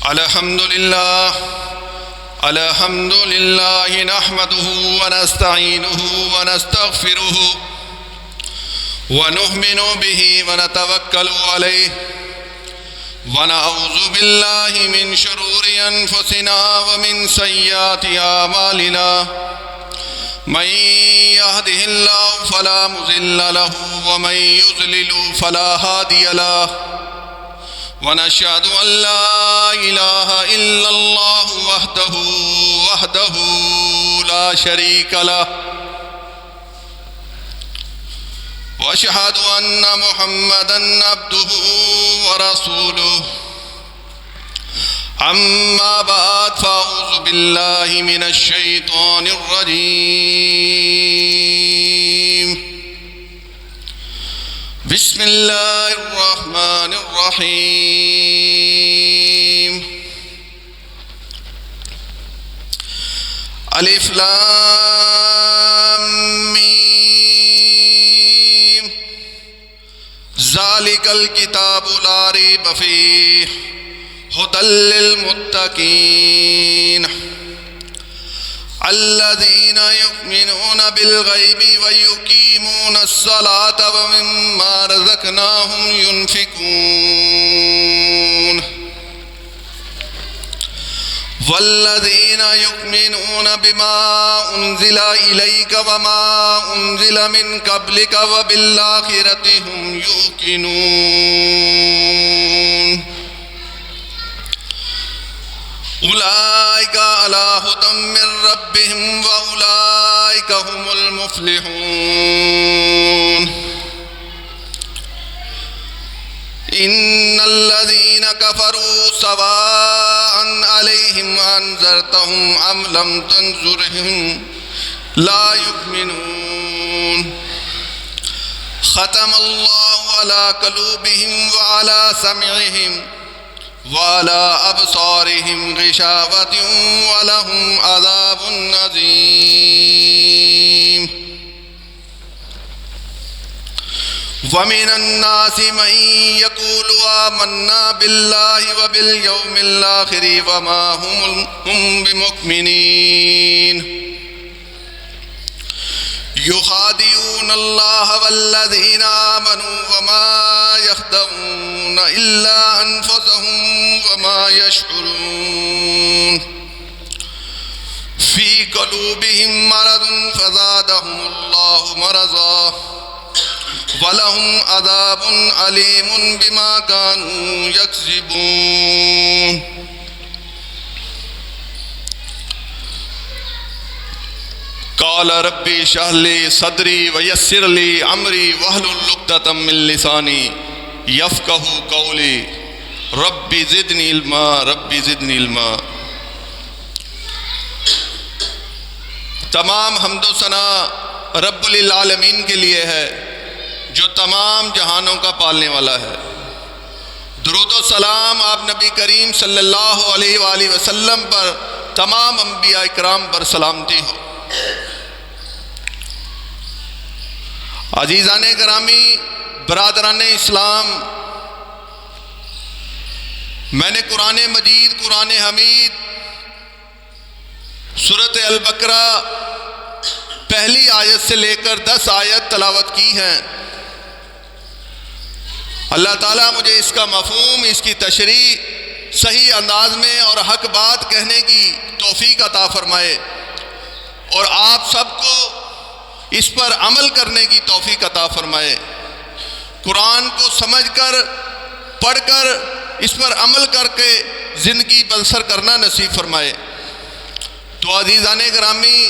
الحمد لله نحمده ونستعينه ونستغفره ونؤمن به ونتوكل عليه ونعوذ بالله من شرور أنفسنا ومن سيئات أعمالنا من يهده الله فلا مضل له ومن يضلل فلا هادي له ونشهد أن لا إله إلا الله وحده لا شريك له وأشهد أن محمدًا عبده ورسوله أما بعد فأعوذ بالله من الشيطان الرجيم بسم الله الرحمن الرحيم ألف لام ميم ذلك الكتاب لا ريب فيه هدى للمتقين الذين يؤمنون بالغيب ويقيمون الصلاة ومما رزقناهم ينفقون والذين يؤمنون بما أنزل إليك وما أنزل من قبلك وبالآخرة هم يوقنون أولئك على هدى من ربهم وأولئك هم المفلحون إن الذين كفروا سواء عليهم أنذرتهم أم لم تنذرهم لا يؤمنون ختم الله على قلوبهم وعلى سمعهم وعلى أبصارهم غشاوة ولهم عذاب عظيم ومن الناس من يقول آمنا بالله وباليوم الآخر وما هم بمؤمنين يخادعون الله والذين آمنوا وما يخدعون إلا أنفسهم وما يشعرون في قلوبهم مرض فزادهم الله مرضا ولهم عذاب أليم بما كانوا يكذبون قال ربي اشرح لي صدري ويسر لي أمري واحلل عقدة من لساني يفقهوا قولي ربي زدني علما ربي زدني علما۔ تمام حمد و ثنا رب العالمین کے لیے ہے جو تمام جہانوں کا پالنے والا ہے۔ درود و سلام آپ نبی کریم صلی اللہ علیہ وآلہ وسلم پر، تمام انبیاء اکرام پر سلامتی ہو۔ عزیزان گرامی، برادران اسلام، میں نے قرآن مجید، قرآن حمید، سورۃ البقرہ پہلی آیت سے لے کر 10 آیت تلاوت کی ہیں۔ اللہ تعالیٰ مجھے اس کا مفہوم، اس کی تشریح صحیح انداز میں اور حق بات کہنے کی توفیق عطا فرمائے، اور آپ سب کو اس پر عمل کرنے کی توفیق عطا فرمائے۔ قرآن کو سمجھ کر، پڑھ کر، اس پر عمل کر کے زندگی بسر کرنا نصیب فرمائے۔ تو عزیزان گرامی،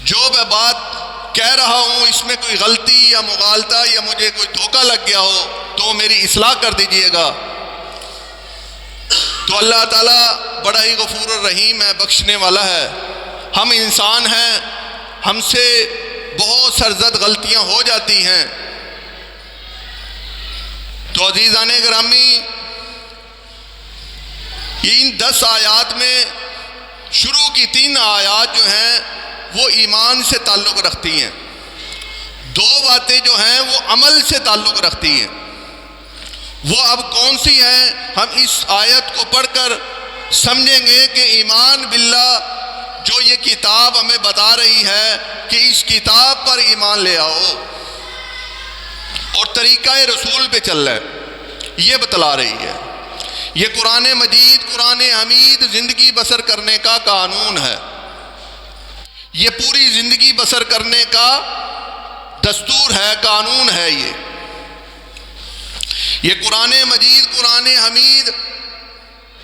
جو میں بات کہہ رہا ہوں اس میں کوئی غلطی یا مغالطہ یا مجھے کوئی دھوکہ لگ گیا ہو تو میری اصلاح کر دیجئے گا۔ تو اللہ تعالیٰ بڑا ہی غفور الرحیم ہے، بخشنے والا ہے۔ ہم انسان ہیں، ہم سے بہت سرزد غلطیاں ہو جاتی ہیں۔ تو عزیزان گرامی، ان 10 آیات میں شروع کی 3 آیات جو ہیں وہ ایمان سے تعلق رکھتی ہیں، 2 باتیں جو ہیں وہ عمل سے تعلق رکھتی ہیں۔ وہ اب کون سی ہیں؟ ہم اس آیت کو پڑھ کر سمجھیں گے کہ ایمان باللہ جو یہ کتاب ہمیں بتا رہی ہے کہ اس کتاب پر ایمان لے آؤ اور طریقہ رسول پہ چل رہا ہے، یہ بتلا رہی ہے۔ یہ قرآن مجید، قرآن حمید زندگی بسر کرنے کا قانون ہے، یہ پوری زندگی بسر کرنے کا دستور ہے، قانون ہے۔ یہ قرآن مجید، قرآن حمید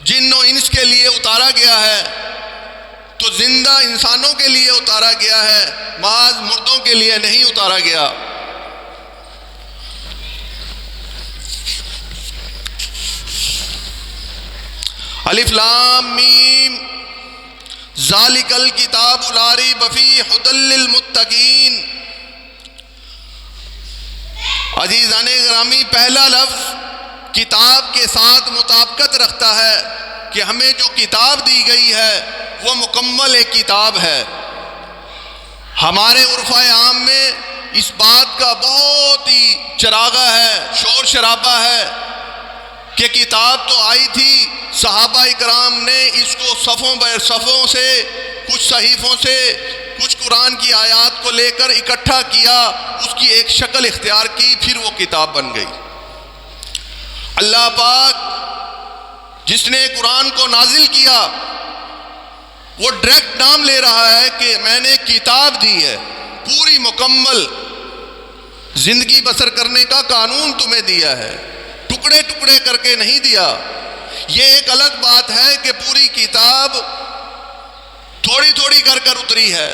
جن و انس کے لیے اتارا گیا ہے تو زندہ انسانوں کے لیے اتارا گیا ہے، محض مردوں کے لیے نہیں اتارا گیا۔ الف لام میم ذالک الکتاب لا ریب فیہ ھدی للمتقین۔ عزیزان گرامی، پہلا لفظ کتاب کے ساتھ مطابقت رکھتا ہے کہ ہمیں جو کتاب دی گئی ہے وہ مکمل ایک کتاب ہے۔ ہمارے عرف عام میں اس بات کا بہت ہی چراغا ہے، شور شرابہ ہے کہ کتاب تو آئی تھی، صحابہ اکرام نے اس کو صفوں بر صفوں سے، کچھ صحیفوں سے، کچھ قرآن کی آیات کو لے کر اکٹھا کیا، اس کی ایک شکل اختیار کی، پھر وہ کتاب بن گئی۔ اللہ پاک جس نے قرآن کو نازل کیا وہ ڈائریکٹ نام لے رہا ہے کہ میں نے کتاب دی ہے، پوری مکمل زندگی بسر کرنے کا قانون تمہیں دیا ہے، ٹکڑے ٹکڑے کر کے نہیں دیا۔ یہ ایک الگ بات ہے کہ پوری کتاب تھوڑی تھوڑی کر کر اتری ہے،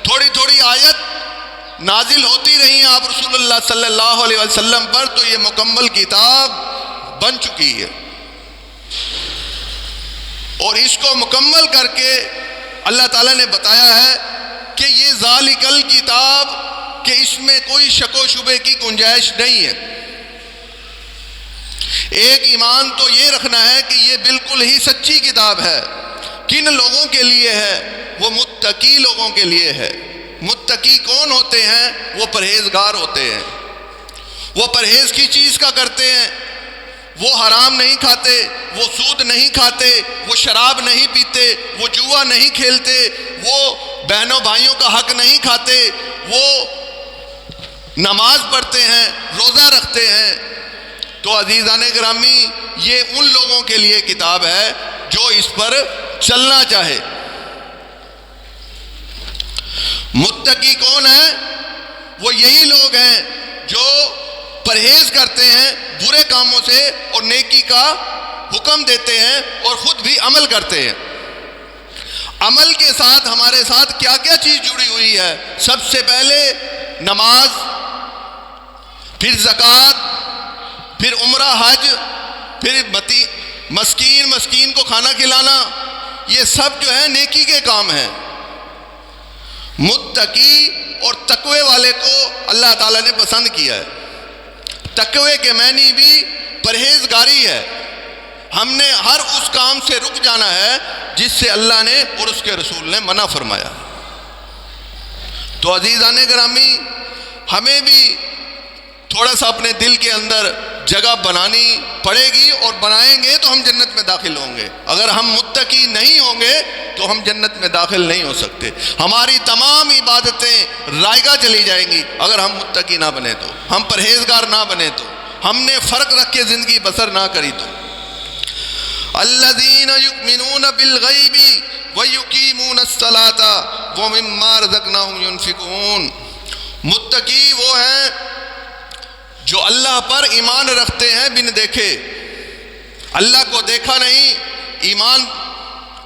تھوڑی تھوڑی آیت نازل ہوتی رہی آپ رسول اللہ صلی اللہ علیہ وسلم پر، تو یہ مکمل کتاب بن چکی ہے۔ اور اس کو مکمل کر کے اللہ تعالیٰ نے بتایا ہے کہ یہ ذالک الکتاب، کہ اس میں کوئی شک و شبے کی گنجائش نہیں ہے۔ ایک ایمان تو یہ رکھنا ہے کہ یہ بالکل ہی سچی کتاب ہے۔ کن لوگوں کے لیے ہے؟ وہ متقی لوگوں کے لیے ہے۔ متقی کون ہوتے ہیں؟ وہ پرہیزگار ہوتے ہیں، وہ پرہیز کی چیز کا کرتے ہیں، وہ حرام نہیں کھاتے، وہ سود نہیں کھاتے، وہ شراب نہیں پیتے، وہ جوا نہیں کھیلتے، وہ بہنوں بھائیوں کا حق نہیں کھاتے، وہ نماز پڑھتے ہیں، روزہ رکھتے ہیں۔ تو عزیزان گرامی، یہ ان لوگوں کے لیے کتاب ہے جو اس پر چلنا چاہے۔ متقی کون ہے؟ وہ یہی لوگ ہیں جو پرہیز کرتے ہیں برے کاموں سے اور نیکی کا حکم دیتے ہیں اور خود بھی عمل کرتے ہیں۔ عمل کے ساتھ ہمارے ساتھ کیا کیا چیز جڑی ہوئی ہے؟ سب سے پہلے نماز، پھر زکوٰۃ، پھر عمرہ حج، پھر مسکین کو کھانا کھلانا، یہ سب جو ہے نیکی کے کام ہیں۔ متقی اور تقوی والے کو اللہ تعالیٰ نے پسند کیا ہے۔ تقوی کے معنی بھی پرہیزگاری ہے۔ ہم نے ہر اس کام سے رک جانا ہے جس سے اللہ نے اور اس کے رسول نے منع فرمایا۔ تو عزیزان گرامی، ہمیں بھی تھوڑا سا اپنے دل کے اندر جگہ بنانی پڑے گی، اور بنائیں گے تو ہم جنت میں داخل ہوں گے۔ اگر ہم متقی نہیں ہوں گے تو ہم جنت میں داخل نہیں ہو سکتے۔ ہماری تمام عبادتیں رائگاں چلی جائیں گی اگر ہم متقی نہ بنے تو، ہم پرہیزگار نہ بنے تو، ہم نے فرق رکھ کے زندگی بسر نہ کری تو۔ الذین یؤمنون بالغیب ویقیمون الصلاۃ ومما رزقناہم ینفقون۔ متقی وہ ہیں جو اللہ پر ایمان رکھتے ہیں بن دیکھے۔ اللہ کو دیکھا نہیں،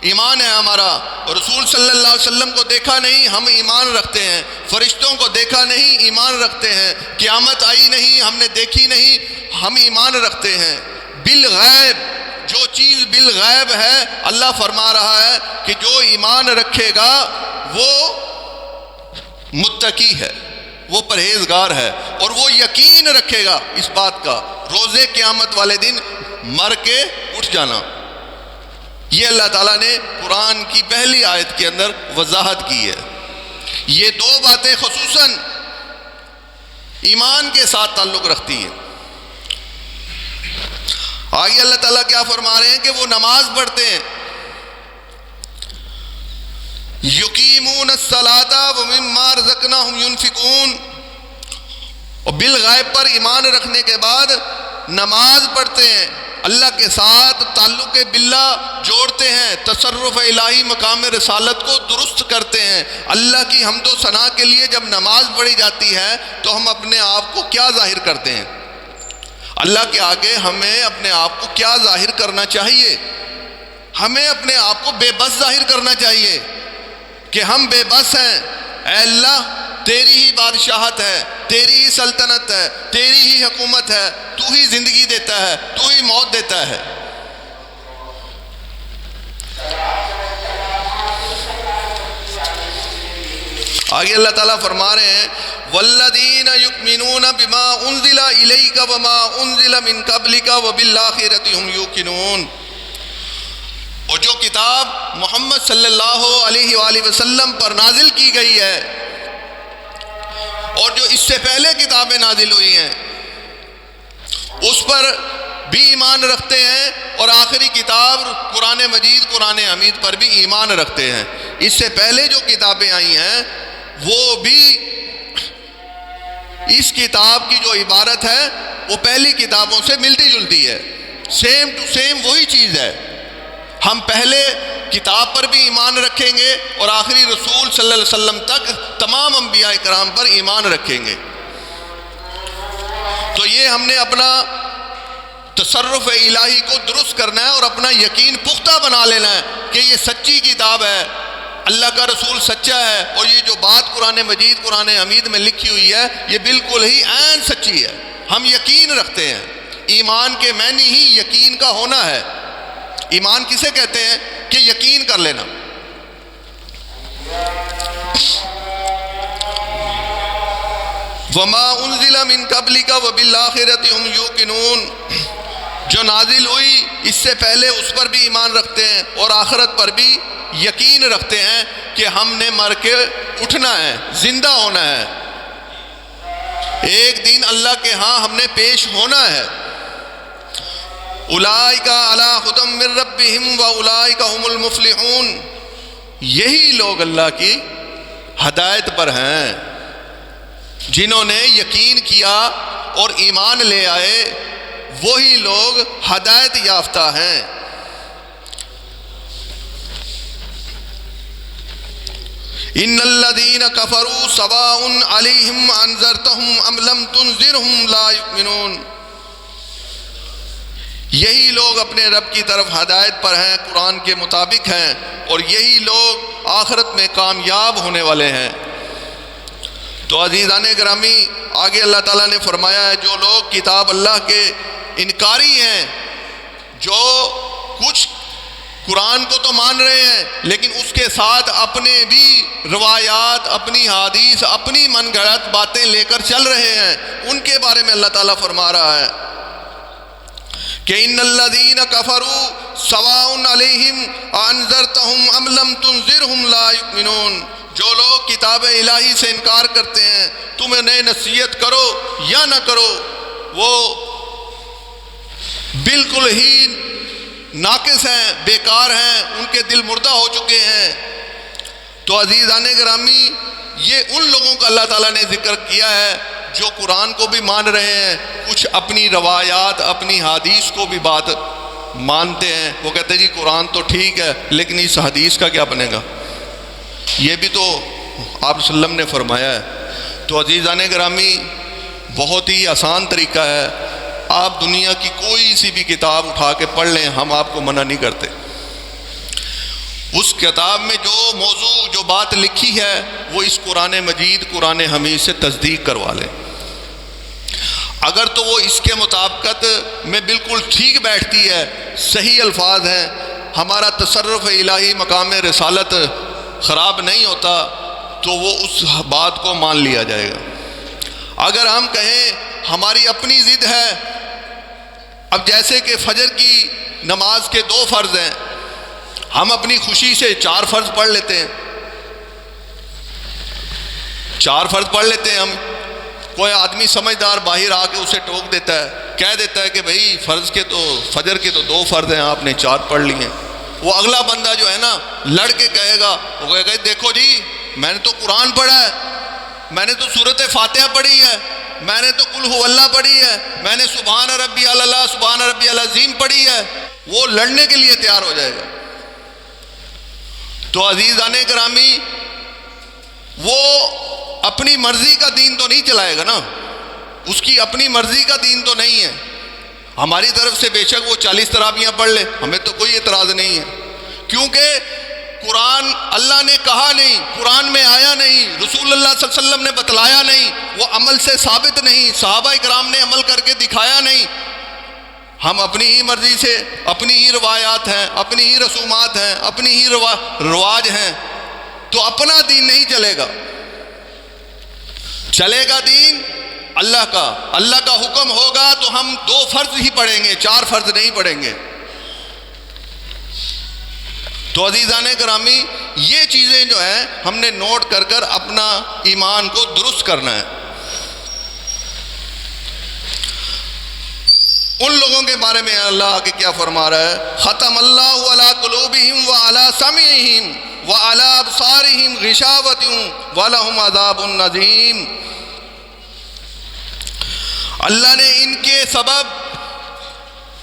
ایمان ہے ہمارا۔ اور رسول صلی اللہ علیہ وسلم کو دیکھا نہیں، ہم ایمان رکھتے ہیں۔ فرشتوں کو دیکھا نہیں، ایمان رکھتے ہیں۔ قیامت آئی نہیں، ہم نے دیکھی نہیں، ہم ایمان رکھتے ہیں۔ بالغیب، جو چیز بالغیب ہے، اللہ فرما رہا ہے کہ جو ایمان رکھے گا وہ متقی ہے، وہ پرہیزگار ہے، اور وہ یقین رکھے گا اس بات کا روزے قیامت والے دن مر کے اٹھ جانا۔ یہ اللہ تعالیٰ نے قرآن کی پہلی آیت کے اندر وضاحت کی ہے۔ یہ دو باتیں خصوصاً ایمان کے ساتھ تعلق رکھتی ہیں۔ آگے اللہ تعالیٰ کیا فرما رہے ہیں کہ وہ نماز پڑھتے ہیں، یقیمون الصلاۃ ومما رزقناہم ینفقون، اور بالغیب پر ایمان رکھنے کے بعد نماز پڑھتے ہیں، اللہ کے ساتھ تعلق باللہ جوڑتے ہیں، تصرف الہی مقام رسالت کو درست کرتے ہیں۔ اللہ کی حمد و ثنا کے لیے جب نماز پڑھی جاتی ہے تو ہم اپنے آپ کو کیا ظاہر کرتے ہیں؟ اللہ کے آگے ہمیں اپنے آپ کو کیا ظاہر کرنا چاہیے؟ ہمیں اپنے آپ کو بے بس ظاہر کرنا چاہیے کہ ہم بے بس ہیں، اے اللہ تیری ہی بادشاہت ہے، تیری ہی سلطنت ہے، تیری ہی حکومت ہے، تو ہی زندگی دیتا ہے، تو ہی موت دیتا ہے۔ آگے اللہ تعالیٰ فرما رہے ہیں والذین یؤمنون بما انزل الیک وما انزل من قبلک وبالآخرۃ هم یوقنون، اور جو کتاب محمد صلی اللہ علیہ وآلہ وسلم پر نازل کی گئی ہے اور جو اس سے پہلے کتابیں نازل ہوئی ہیں اس پر بھی ایمان رکھتے ہیں، اور آخری کتاب قرآن مجید قرآن حمید پر بھی ایمان رکھتے ہیں۔ اس سے پہلے جو کتابیں آئی ہیں وہ بھی اس کتاب کی جو عبارت ہے وہ پہلی کتابوں سے ملتی جلتی ہے، سیم ٹو سیم وہی چیز ہے۔ ہم پہلے کتاب پر بھی ایمان رکھیں گے اور آخری رسول صلی اللہ علیہ وسلم تک تمام انبیاء کرام پر ایمان رکھیں گے۔ تو یہ ہم نے اپنا تصرف الہی کو درست کرنا ہے اور اپنا یقین پختہ بنا لینا ہے کہ یہ سچی کتاب ہے، اللہ کا رسول سچا ہے، اور یہ جو بات قرآن مجید قرآن حمید میں لکھی ہوئی ہے یہ بالکل ہی عین سچی ہے۔ ہم یقین رکھتے ہیں، ایمان کے معنی ہی یقین کا ہونا ہے۔ ایمان کسے کہتے ہیں؟ کہ یقین کر لینا۔ وما انزل من قبلک وبالآخرۃ هم یوقنون، جو نازل ہوئی اس سے پہلے اس پر بھی ایمان رکھتے ہیں اور آخرت پر بھی یقین رکھتے ہیں کہ ہم نے مر کے اٹھنا ہے، زندہ ہونا ہے، ایک دن اللہ کے ہاں ہم نے پیش ہونا ہے۔ اولئک علی ھدی من ربہم واولئک ھم المفلحون، یہی لوگ اللہ کی ہدایت پر ہیں، جنہوں نے یقین کیا اور ایمان لے آئے وہی لوگ ہدایت یافتہ ہیں۔ ان الذین کفروا سواء علیہم انذرتہم ام لم تنذرہم لا یؤمنون، یہی لوگ اپنے رب کی طرف ہدایت پر ہیں، قرآن کے مطابق ہیں، اور یہی لوگ آخرت میں کامیاب ہونے والے ہیں۔ تو عزیزان گرامی آگے اللہ تعالیٰ نے فرمایا ہے جو لوگ کتاب اللہ کے انکاری ہیں، جو کچھ قرآن کو تو مان رہے ہیں لیکن اس کے ساتھ اپنے بھی روایات، اپنی حدیث، اپنی من گھڑت باتیں لے کر چل رہے ہیں، ان کے بارے میں اللہ تعالیٰ فرما رہا ہے کہ ان الذین کفروا سواء علیہم انذرتہم ام لم تنذرہم لا یؤمنون، جو لوگ کتاب الہی سے انکار کرتے ہیں تم انہیں نصیحت کرو یا نہ کرو وہ بالکل ہی ناقص ہیں، بیکار ہیں، ان کے دل مردہ ہو چکے ہیں۔ تو عزیزان گرامی یہ ان لوگوں کا اللہ تعالیٰ نے ذکر کیا ہے جو قرآن کو بھی مان رہے ہیں، کچھ اپنی روایات، اپنی حدیث کو بھی بات مانتے ہیں، وہ کہتے ہیں جی قرآن تو ٹھیک ہے لیکن اس حدیث کا کیا بنے گا، یہ بھی تو آپ صلی اللہ علیہ وسلم نے فرمایا ہے۔ تو عزیزان گرامی بہت ہی آسان طریقہ ہے، آپ دنیا کی کوئی سی بھی کتاب اٹھا کے پڑھ لیں، ہم آپ کو منع نہیں کرتے، اس کتاب میں جو موضوع جو بات لکھی ہے وہ اس قرآن مجید قرآن حمید سے تصدیق کروا لیں، اگر تو وہ اس کے مطابقت میں بالکل ٹھیک بیٹھتی ہے، صحیح الفاظ ہیں، ہمارا تصرف الہی مقام رسالت خراب نہیں ہوتا تو وہ اس بات کو مان لیا جائے گا۔ اگر ہم کہیں ہماری اپنی ضد ہے، اب جیسے کہ فجر کی نماز کے 2 فرض ہیں، ہم اپنی خوشی سے 4 فرض پڑھ لیتے ہیں، 4 فرض پڑھ لیتے ہیں ہم، کوئی آدمی سمجھدار باہر آ کے اسے ٹوک دیتا ہے کہہ دیتا ہے کہ بھائی فرض کے تو فجر کے تو 2 فرض ہیں، آپ نے 4 پڑھ لی ہیں، وہ اگلا بندہ جو ہے نا لڑ کے کہے گا، وہ کہے گا دیکھو جی میں نے تو قرآن پڑھا ہے، میں نے تو سورۃ فاتحہ پڑھی ہے، میں نے تو قل هو اللہ پڑھی ہے، میں نے سبحان ربی اللہ سبحان ربی العظیم پڑھی ہے، وہ لڑنے کے لیے تیار ہو جائے گا۔ تو عزیزان گرامی، وہ اپنی مرضی کا دین تو نہیں چلائے گا نا، اس کی اپنی مرضی کا دین تو نہیں ہے۔ ہماری طرف سے بے شک وہ 40 تراویحیں پڑھ لے، ہمیں تو کوئی اعتراض نہیں ہے، کیونکہ قرآن اللہ نے کہا نہیں، قرآن میں آیا نہیں، رسول اللہ صلی اللہ علیہ وسلم نے بتلایا نہیں، وہ عمل سے ثابت نہیں، صحابہ کرام نے عمل کر کے دکھایا نہیں۔ ہم اپنی ہی مرضی سے، اپنی ہی روایات ہیں، اپنی ہی رسومات ہیں، اپنی ہی رواج ہیں، تو اپنا دین نہیں چلے گا۔ چلے گا دین اللہ کا حکم ہوگا تو ہم 2 فرض ہی پڑھیں گے، 4 فرض نہیں پڑھیں گے۔ تو عزیزان گرامی، یہ چیزیں جو ہیں ہم نے نوٹ کر کر اپنا ایمان کو درست کرنا ہے۔ ان لوگوں کے بارے میں اللہ کے کیا فرما رہا ہے؟ ختم اللہ علی قلوبہم وعلی سمعہم وعلی ابصارہم غشاوۃ ولہم عذاب عظیم۔ اللہ نے ان کے سبب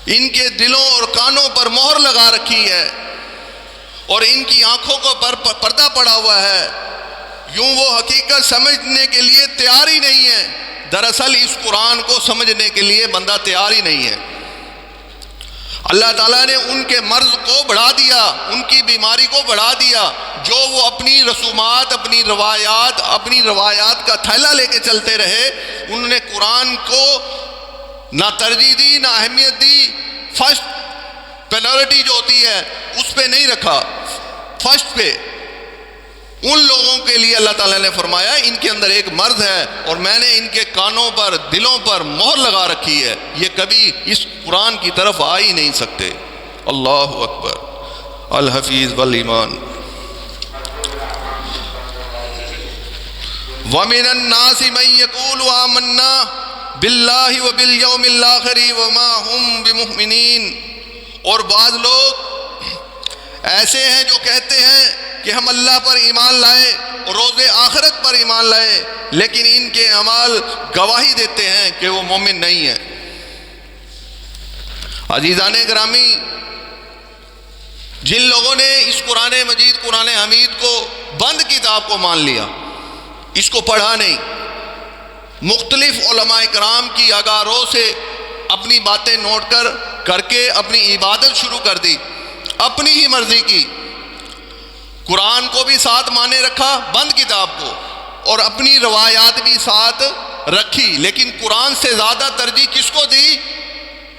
ان کے دلوں اور کانوں پر مہر لگا رکھی ہے، اور ان کی آنکھوں کو پردہ پڑا ہوا ہے، یوں وہ حقیقت سمجھنے کے لیے تیار ہی نہیں ہے۔ دراصل اس قرآن کو سمجھنے کے لیے بندہ تیار ہی نہیں ہے۔ اللہ تعالیٰ نے ان کے مرض کو بڑھا دیا، ان کی بیماری کو بڑھا دیا، جو وہ اپنی رسومات، اپنی روایات کا تھیلا لے کے چلتے رہے، انہوں نے قرآن کو نہ ترجیح دی، نہ اہمیت دی، فرسٹ پریورٹی جو ہوتی ہے اس پہ نہیں رکھا، فرسٹ پہ۔ ان لوگوں کے لیے اللہ تعالیٰ نے فرمایا ان کے اندر ایک مرض ہے، اور میں نے ان کے کانوں پر، دلوں پر مہر لگا رکھی ہے، یہ کبھی اس قرآن کی طرف آ ہی نہیں سکتے۔ اللہ اکبر، الحفیظ والایمان۔ وَمِنَ النَّاسِ مَن يَقُولُ آمَنَّا بِاللَّهِ وَبِالْيَوْمِ الْآخِرِ وَمَا هُمْ بِمُؤْمِنِينَ، اور بعض لوگ ایسے ہیں جو کہتے ہیں کہ ہم اللہ پر ایمان لائے اور روز آخرت پر ایمان لائے، لیکن ان کے اعمال گواہی دیتے ہیں کہ وہ مومن نہیں ہیں۔ عزیزان گرامی، جن لوگوں نے اس قرآن مجید، قرآن حمید کو بند کتاب کو مان لیا، اس کو پڑھا نہیں، مختلف علماء کرام کی آگاہوں سے اپنی باتیں نوٹ کر کے اپنی عبادت شروع کر دی، اپنی ہی مرضی کی، قرآن کو بھی ساتھ مانے رکھا، بند کتاب کو، اور اپنی روایات بھی ساتھ رکھی، لیکن قرآن سے زیادہ ترجیح کس کو دی؟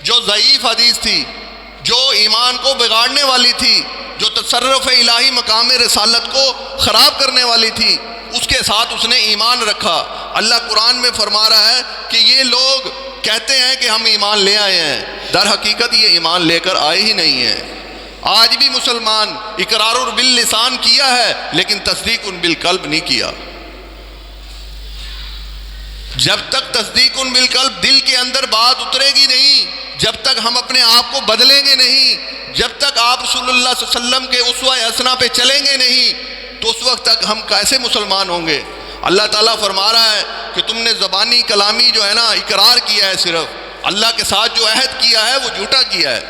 جو ضعیف حدیث تھی، جو ایمان کو بگاڑنے والی تھی، جو تصرف الہی مقام رسالت کو خراب کرنے والی تھی، اس کے ساتھ اس نے ایمان رکھا۔ اللہ قرآن میں فرما رہا ہے کہ یہ لوگ کہتے ہیں کہ ہم ایمان لے آئے ہیں، در حقیقت یہ ایمان لے کر آئے ہی نہیں ہیں۔ آج بھی مسلمان اقرار باللسان کیا ہے لیکن تصدیق بالقلب نہیں کیا۔ جب تک تصدیق بالقلب دل کے اندر بات اترے گی نہیں، جب تک ہم اپنے آپ کو بدلیں گے نہیں، جب تک آپ رسول اللہ صلی اللہ علیہ وسلم کے اسوہ حسنہ پہ چلیں گے نہیں، تو اس وقت تک ہم کیسے مسلمان ہوں گے؟ اللہ تعالیٰ فرما رہا ہے کہ تم نے زبانی کلامی جو ہے نا اقرار کیا ہے، صرف اللہ کے ساتھ جو عہد کیا ہے وہ جھوٹا کیا ہے،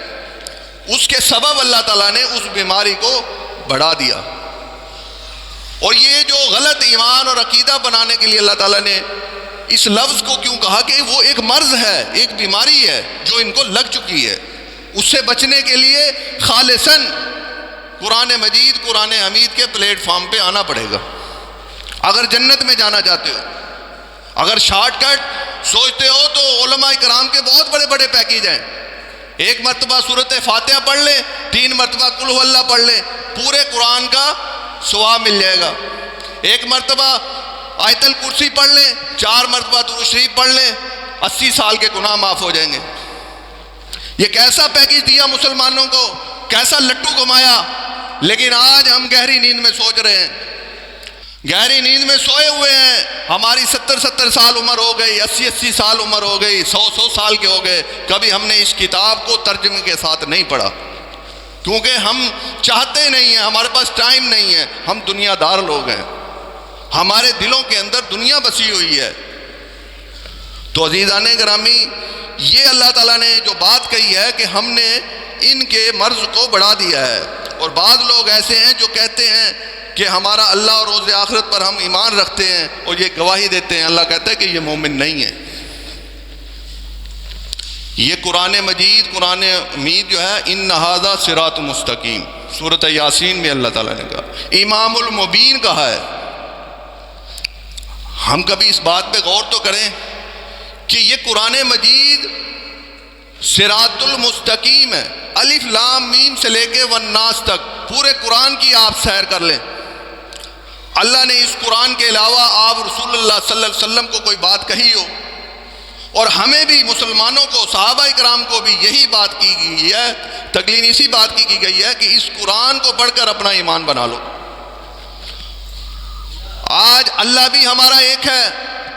اس کے سبب اللہ تعالیٰ نے اس بیماری کو بڑھا دیا۔ اور یہ جو غلط ایمان اور عقیدہ بنانے کے لیے اللہ تعالیٰ نے اس لفظ کو کیوں کہا کہ وہ ایک مرض ہے، ایک بیماری ہے جو ان کو لگ چکی ہے، اس سے بچنے کے لیے خالصاً قرآن مجید، قرآن حمید کے پلیٹ فارم پہ آنا پڑے گا۔ اگر جنت میں جانا چاہتے ہو، اگر شارٹ کٹ سوچتے ہو تو علماء کرام کے بہت بڑے بڑے پیکیج ہیں۔ ایک مرتبہ سورۃ فاتحہ پڑھ لیں، 3 مرتبہ قل هو اللہ پڑھ لیں، پورے قرآن کا ثواب مل جائے گا۔ ایک مرتبہ آیت الکرسی پڑھ لیں، 4 مرتبہ درود شریف پڑھ لیں، 80 سال کے گناہ معاف ہو جائیں گے۔ یہ کیسا پیکیج دیا مسلمانوں کو، کیسا لٹو گھمایا، لیکن آج ہم گہری نیند میں سوچ رہے ہیں۔ گہری نیند میں سوئے ہوئے ہیں، ہماری 70 سال عمر ہو گئی، 80 سال عمر ہو گئی، 100 سال کے ہو گئے، کبھی ہم نے اس کتاب کو ترجمے کے ساتھ نہیں پڑھا، کیونکہ ہم چاہتے نہیں ہیں، ہمارے پاس ٹائم نہیں ہے، ہم دنیا دار لوگ ہیں، ہمارے دلوں کے اندر دنیا بسی ہوئی ہے۔ تو عزیزان گرامی، یہ اللہ تعالیٰ نے جو بات کہی ہے کہ ہم نے ان کے مرض کو بڑھا دیا ہے۔ اور بعض لوگ ایسے ہیں جو کہتے ہیں کہ ہمارا اللہ اور روز آخرت پر ہم ایمان رکھتے ہیں اور یہ گواہی دیتے ہیں، اللہ کہتا ہے کہ یہ مومن نہیں ہے۔ یہ قرآن مجید، قرآن امید جو ہے، ان ھذا صراط مستقیم، سورۃ یاسین میں اللہ تعالیٰ نے کہا، امام المبین کہا ہے۔ ہم کبھی اس بات پہ غور تو کریں کہ یہ قرآن مجید صراط المستقیم ہے، الف لام میم سے لے کے والناس تک پورے قرآن کی آپ سیر کر لیں۔ اللہ نے اس قرآن کے علاوہ آپ رسول اللہ صلی اللہ علیہ وسلم کو کوئی بات کہی ہو، اور ہمیں بھی مسلمانوں کو، صحابہ کرام کو بھی یہی بات کی گئی ہے، تکلیم اسی بات کی گئی ہے کہ اس قرآن کو پڑھ کر اپنا ایمان بنا لو۔ آج اللہ بھی ہمارا ایک ہے،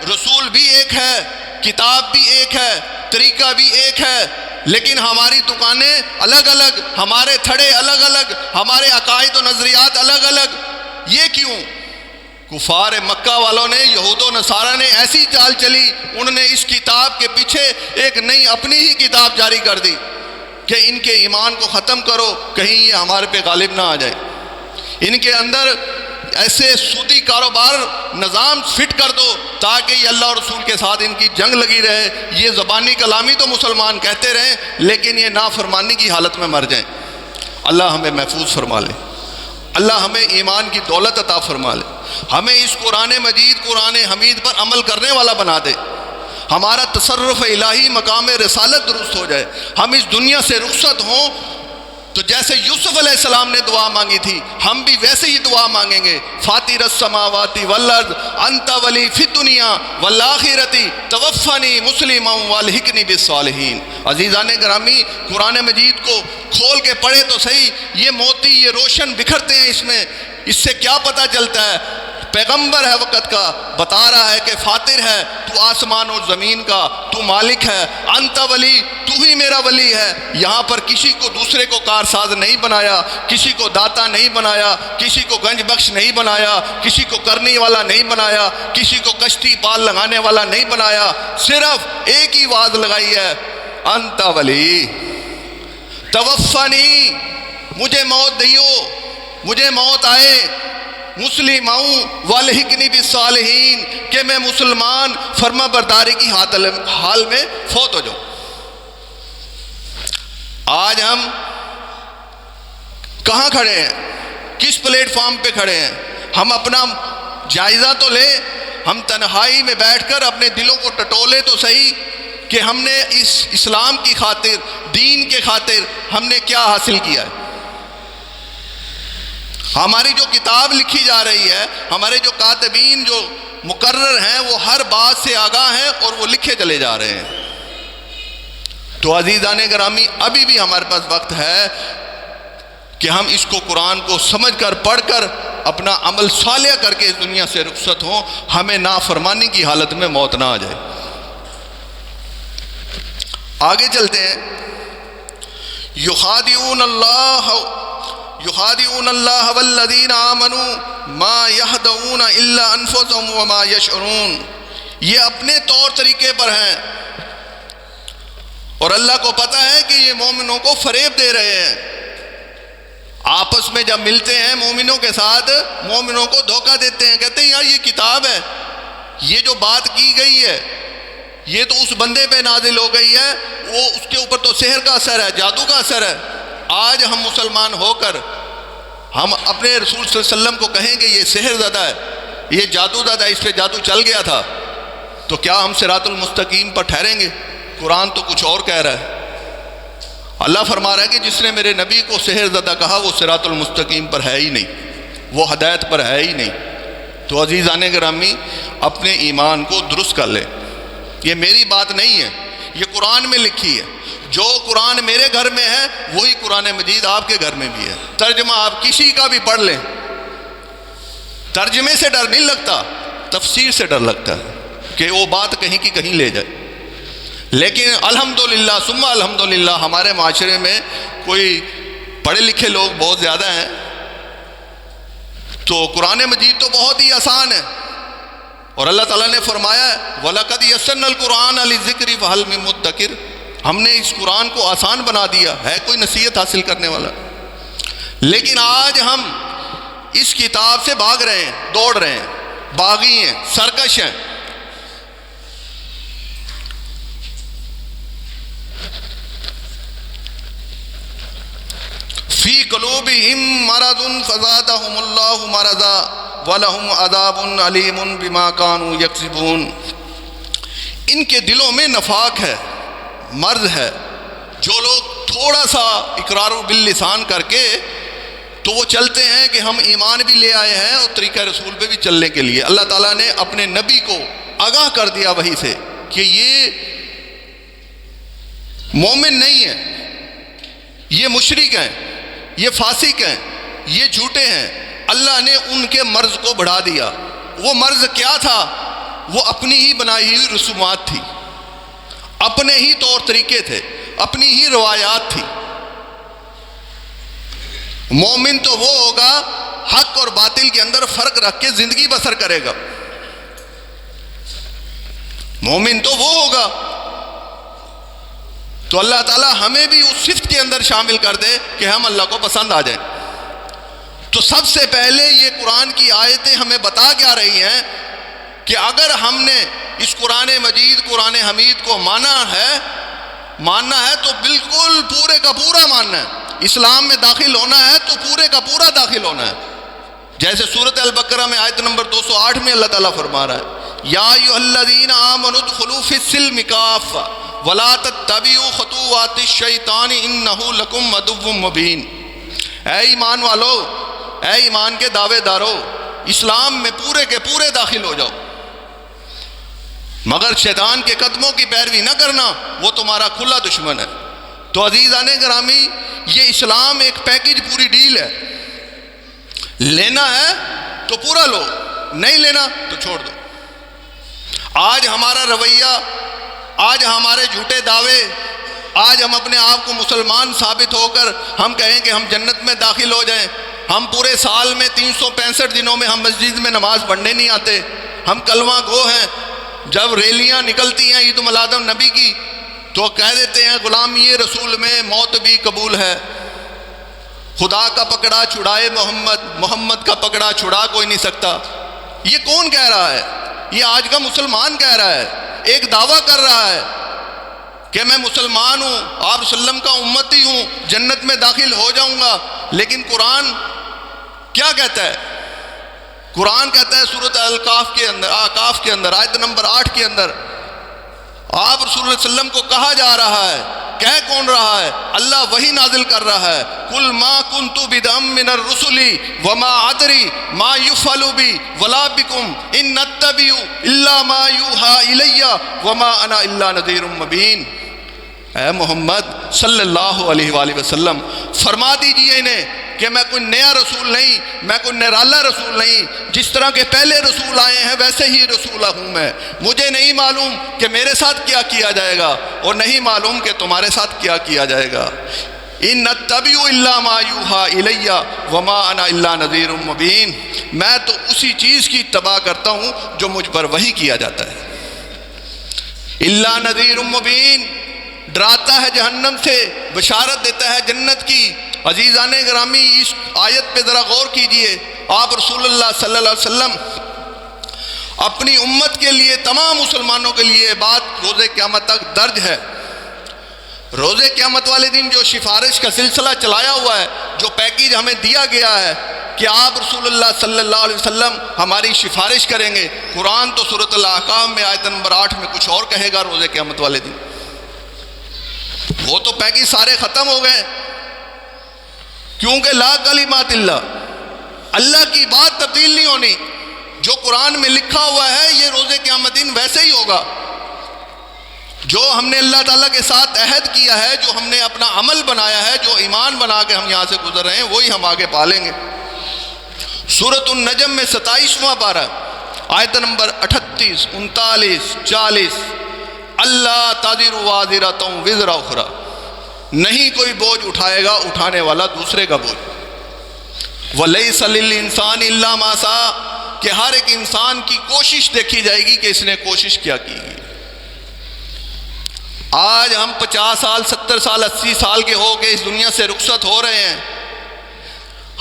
رسول بھی ایک ہے، کتاب بھی ایک ہے، طریقہ بھی ایک ہے، لیکن ہماری دکانیں الگ الگ، ہمارے تھڑے الگ الگ، ہمارے عقائد و نظریات الگ الگ۔ یہ کیوں؟ کفار مکہ والوں نے، یہود و نصارہ نے ایسی چال چلی، انہوں نے اس کتاب کے پیچھے ایک نئی اپنی ہی کتاب جاری کر دی کہ ان کے ایمان کو ختم کرو، کہیں یہ ہمارے پہ غالب نہ آ جائے۔ ان کے اندر ایسے سودی کاروبار نظام فٹ کر دو تاکہ یہ اللہ اور رسول کے ساتھ ان کی جنگ لگی رہے، یہ زبانی کلامی تو مسلمان کہتے رہیں لیکن یہ نافرمانی کی حالت میں مر جائیں۔ اللہ ہمیں محفوظ فرما لے، اللہ ہمیں ایمان کی دولت عطا فرما لے، ہمیں اس قرآن مجید، قرآن حمید پر عمل کرنے والا بنا دے، ہمارا تصرف الہی مقام رسالت درست ہو جائے، ہم اس دنیا سے رخصت ہوں تو جیسے یوسف علیہ السلام نے دعا مانگی تھی، ہم بھی ویسے ہی دعا مانگیں گے، فاطر السماوات والارض انت ولی فی الدنیا والآخرۃ توفنی مسلما والحقنی بالصالحین۔ عزیزان گرامی، قرآن مجید کو کھول کے پڑھے تو صحیح، یہ موتی، یہ روشن بکھرتے ہیں اس میں، اس سے کیا پتہ چلتا ہے؟ پیغمبر ہے وقت کا، بتا رہا ہے کہ فاطر ہے تو آسمان اور زمین کا، تو مالک ہے، انت ولی، تو ہی میرا ولی ہے۔ یہاں پر کسی کو دوسرے کو کارساز نہیں بنایا، کسی کو داتا نہیں بنایا، کسی کو گنج بخش نہیں بنایا، کسی کو کرنے والا نہیں بنایا، کسی کو کشتی پال لگانے والا نہیں بنایا، صرف ایک ہی آواز لگائی ہے، انت ولی توفنی، مجھے موت دیو، مجھے موت آئے، مسلم والحقنی بالصالحین، کہ میں مسلمان فرما برداری کی حال میں فوت ہو جاؤں۔ آج ہم کہاں کھڑے ہیں؟ کس پلیٹ فارم پہ کھڑے ہیں؟ ہم اپنا جائزہ تو لیں، ہم تنہائی میں بیٹھ کر اپنے دلوں کو ٹٹولے تو صحیح کہ ہم نے اس اسلام کی خاطر، دین کے خاطر ہم نے کیا حاصل کیا ہے۔ ہماری جو کتاب لکھی جا رہی ہے، ہمارے جو کاتبین، جو مقرر ہیں، وہ ہر بات سے آگاہ ہیں اور وہ لکھے چلے جا رہے ہیں۔ تو عزیزان گرامی، ابھی بھی ہمارے پاس وقت ہے کہ ہم اس کو، قرآن کو سمجھ کر، پڑھ کر، اپنا عمل صالح کر کے اس دنیا سے رخصت ہوں، ہمیں نافرمانی کی حالت میں موت نہ آ جائے۔ آگے چلتے ہیں۔ یخادعون اللہ والذین آمنوا ما یہدعون الا انفسهم وما یشعرون، یہ اپنے طور طریقے پر ہیں اور اللہ کو پتہ ہے کہ یہ مومنوں کو فریب دے رہے ہیں۔ آپس میں جب ملتے ہیں مومنوں کے ساتھ، مومنوں کو دھوکہ دیتے ہیں، کہتے ہیں یار یہ کتاب ہے، یہ جو بات کی گئی ہے یہ تو اس بندے پہ نازل ہو گئی ہے، وہ اس کے اوپر تو سحر کا اثر ہے، جادو کا اثر ہے۔ آج ہم مسلمان ہو کر ہم اپنے رسول صلی اللہ علیہ وسلم کو کہیں کہ یہ سحر زدہ ہے، یہ جادو زدہ ہے، اس پہ جادو چل گیا تھا، تو کیا ہم صراط المستقیم پر ٹھہریں گے؟ قرآن تو کچھ اور کہہ رہا ہے۔ اللہ فرما رہا ہے کہ جس نے میرے نبی کو سحر زدہ کہا وہ صراط المستقیم پر ہے ہی نہیں، وہ ہدایت پر ہے ہی نہیں۔ تو عزیزان گرامی، اپنے ایمان کو درست کر لیں۔ یہ میری بات نہیں ہے، یہ قرآن میں لکھی ہے۔ جو قرآن میرے گھر میں ہے وہی قرآن مجید آپ کے گھر میں بھی ہے، ترجمہ آپ کسی کا بھی پڑھ لیں۔ ترجمے سے ڈر نہیں لگتا، تفسیر سے ڈر لگتا ہے کہ وہ بات کہیں کی کہیں لے جائے۔ لیکن الحمدللہ ثم الحمدللہ ہمارے معاشرے میں کوئی پڑھے لکھے لوگ بہت زیادہ ہیں، تو قرآن مجید تو بہت ہی آسان ہے، اور اللہ تعالیٰ نے فرمایا ہے وَلَقَدْ يَسَّرْنَا الْقُرْآنَ لِلذِّكْرِ فَهَلْ مِن مُدَّكِرٍ، ہم نے اس قرآن کو آسان بنا دیا ہے، کوئی نصیحت حاصل کرنے والا؟ لیکن آج ہم اس کتاب سے بھاگ رہے ہیں، دوڑ رہے ہیں، باغی ہیں، سرکش ہیں۔ فی قلوبہم مرض فزادہم اللہ مرضا وَلَهُمْ عَذَابٌ عَلِيمٌ بِمَا كَانُوا يَكْسِبُونَ، ان کے دلوں میں نفاق ہے، مرض ہے۔ جو لوگ تھوڑا سا اقرار باللسان کر کے تو وہ چلتے ہیں کہ ہم ایمان بھی لے آئے ہیں اور طریقہ رسول پہ بھی چلنے کے لیے، اللہ تعالیٰ نے اپنے نبی کو آگاہ کر دیا وحی سے کہ یہ مومن نہیں ہے، یہ مشرک ہیں، یہ فاسق ہیں، یہ جھوٹے ہیں۔ اللہ نے ان کے مرض کو بڑھا دیا۔ وہ مرض کیا تھا؟ وہ اپنی ہی بنائی ہوئی رسومات تھی، اپنے ہی طور طریقے تھے، اپنی ہی روایات تھی۔ مومن تو وہ ہوگا حق اور باطل کے اندر فرق رکھ کے زندگی بسر کرے گا، مومن تو وہ ہوگا۔ تو اللہ تعالیٰ ہمیں بھی اس صفت کے اندر شامل کر دے کہ ہم اللہ کو پسند آ جائیں۔ تو سب سے پہلے یہ قرآن کی آیتیں ہمیں بتا کیا رہی ہیں کہ اگر ہم نے اس قرآن مجید، قرآن حمید کو ماننا ہے تو بالکل پورے کا پورا ماننا ہے۔ اسلام میں داخل ہونا ہے تو پورے کا پورا داخل ہونا ہے۔ جیسے سورۃ البقرہ میں آیت نمبر 208 میں اللہ تعالیٰ فرما رہا ہے یا ایھا الذین آمنوا ادخلوا فی السلم کافۃ ولا تتبعوا خطوات الشیطان انہ لکم عدو مبین۔ اے ایمان والو، اے ایمان کے دعوے دارو، اسلام میں پورے کے پورے داخل ہو جاؤ، مگر شیطان کے قدموں کی پیروی نہ کرنا، وہ تمہارا کھلا دشمن ہے۔ تو عزیزان گرامی، یہ اسلام ایک پیکج، پوری ڈیل ہے۔ لینا ہے تو پورا لو، نہیں لینا تو چھوڑ دو۔ آج ہمارا رویہ، آج ہمارے جھوٹے دعوے، آج ہم اپنے آپ کو مسلمان ثابت ہو کر ہم کہیں کہ ہم جنت میں داخل ہو جائیں، ہم پورے سال میں 365 دنوں میں ہم مسجد میں نماز پڑھنے نہیں آتے، ہم کلمہ گو ہیں۔ جب ریلیاں نکلتی ہیں عید میلاد النبی کی تو کہہ دیتے ہیں غلامی رسول میں موت بھی قبول ہے، خدا کا پکڑا چھڑائے محمد، محمد کا پکڑا چھڑا کوئی نہیں سکتا۔ یہ کون کہہ رہا ہے؟ یہ آج کا مسلمان کہہ رہا ہے، ایک دعویٰ کر رہا ہے کہ میں مسلمان ہوں، آپ وسلم کا امتی ہوں، جنت میں داخل ہو جاؤں گا۔ لیکن قرآن کیا کہتا ہے؟ قرآن کہتا ہے سورۃ الاعراف کے اندر آیت نمبر 8 کے اندر آپ رسول اللہ علیہ وسلم کو کہا جا رہا ہے، کہہ کون رہا ہے؟ اللہ وحی نازل کر رہا ہے، قل ما کنت بدعا من الرسل وما ادری ما یفعل بی ولا بکم ان نتبع الا ما یوحى الی وما انا الا نذیر مبین۔ اے محمد صلی اللہ علیہ وآلہ وسلم، فرما دیجئے انہیں کہ میں کوئی نیا رسول نہیں، میں کوئی نرالا رسول نہیں، جس طرح کے پہلے رسول آئے ہیں ویسے ہی رسول ہوں میں۔ مجھے نہیں معلوم کہ میرے ساتھ کیا کیا جائے گا، اور نہیں معلوم کہ تمہارے ساتھ کیا کیا جائے گا۔ ان نتبع الا ما یوحى الی وما انا الا نذیر مبین، میں تو اسی چیز کی اتباع کرتا ہوں جو مجھ پر وحی کیا جاتا ہے۔ الا نذیر مبین، ڈراتا ہے جہنم سے، بشارت دیتا ہے جنت کی۔ عزیزان گرامی، اس آیت پہ ذرا غور کیجئے۔ آپ رسول اللہ صلی اللہ علیہ وسلم اپنی امت کے لیے، تمام مسلمانوں کے لیے بات روز قیامت تک درج ہے۔ روز قیامت والے دن جو سفارش کا سلسلہ چلایا ہوا ہے، جو پیکیج ہمیں دیا گیا ہے کہ آپ رسول اللہ صلی اللہ علیہ وسلم ہماری سفارش کریں گے، قرآن تو سورۃ الاحقاف میں آیت نمبر 8 میں کچھ اور کہے گا روز قیامت والے دن۔ وہ تو پیکیج سارے ختم ہو گئے، کیونکہ لا کلمات اللہ کی بات تبدیل نہیں ہونی۔ جو قرآن میں لکھا ہوا ہے یہ روز قیامت دن ویسے ہی ہوگا۔ جو ہم نے اللہ تعالیٰ کے ساتھ عہد کیا ہے، جو ہم نے اپنا عمل بنایا ہے، جو ایمان بنا کے ہم یہاں سے گزر رہے ہیں، وہی ہم آگے پالیں گے۔ سورۃ النجم میں 27واں پارہ آیت نمبر 38 39 40 اللہ تزر وازرۃ وزر اخری، نہیں کوئی بوجھ اٹھائے گا اٹھانے والا دوسرے کا بوجھ. وَلَيْسَ لِلْإِنسَانِ إِلَّا مَا سَعَىٰ، کہ ہر ایک انسان کی کوشش دیکھی جائے گی کہ اس نے کوشش کیا کی ہے. آج ہم 50 سال 70 سال 80 سال کے ہو کے اس دنیا سے رخصت ہو رہے ہیں.